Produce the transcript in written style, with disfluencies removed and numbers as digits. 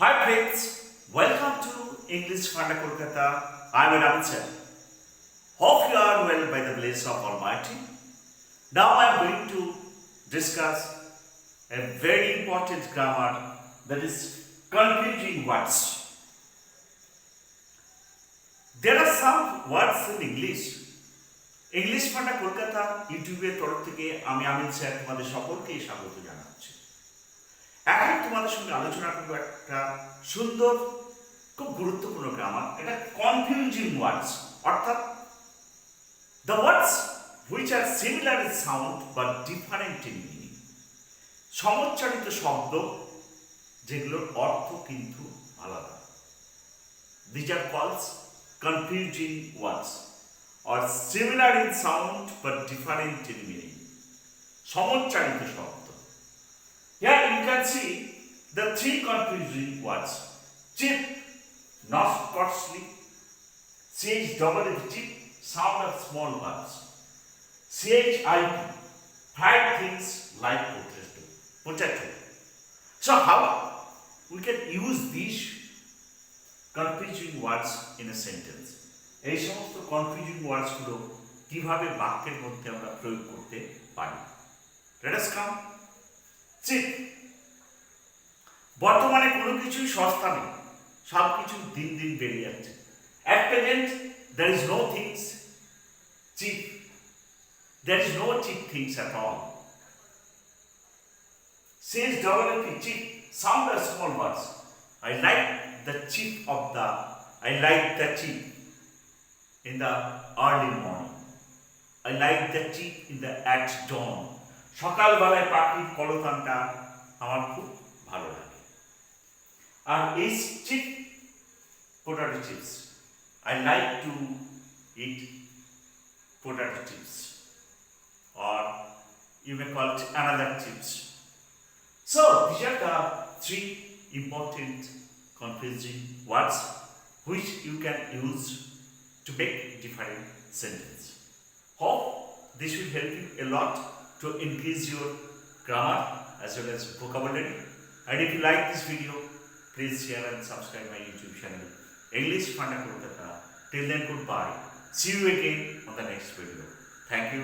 Hi friends, welcome to English Funda Kolkata. I am Ravi sir. Hope you are well by the grace of Almighty. Now I am going to discuss a very important grammar, that is confusing words. There are some words in English. English Funda Kolkata ইউটিউবের তরফ থেকে আমি আমিন sir তোমাদের সকলকেই স্বাগত জানাচ্ছি। এখন তোমাদের সঙ্গে আলোচনা করবো একটা সুন্দর খুব গুরুত্বপূর্ণ গ্রামার, এটা কনফিউজিং ওয়ার্ডস, অর্থাৎ the words which are similar in sound but different in meaning. সমচ্চারিত শব্দ যেগুলোর অর্থ কিন্তু আলাদা। These are calls confusing words or similar in sound but different in meaning. সমচ্চারিত শব্দ। Here you can see the three confusing words: cheap, not costly, cheap, sound of small words, chip, fried things like potato. So how we can use these confusing words in a sentence? এই সমস্ত confusing ওয়ার্ডসগুলো কিভাবে বাক্যের মধ্যে আমরা প্রয়োগ করতে পারি। Let us কাম। Chip, বর্তমানে কোনো কিছুই সস্তা নেই, সব কিছু দিন দিন বেড়ে যাচ্ছে। At present there is no things cheap, there is no cheap things at all. Says WP, cheap, sound are small words. I like the cheap of the, I like the cheap in the early morning. I like the cheap in the at dawn. সকালবেলায় পাখির কলতানটা আমার খুব ভালো লাগে। আর এই chip potato chips, I like to eat potato chips, or you may call it another chips. So these are the three important confusing words which you can use to make different sentences. Hope this will help you a lot to increase your grammar as well as vocabulary. And if you like this video, please share and subscribe my YouTube channel, English Funda Kolkata. Till then, goodbye. See you again on the next video. Thank you.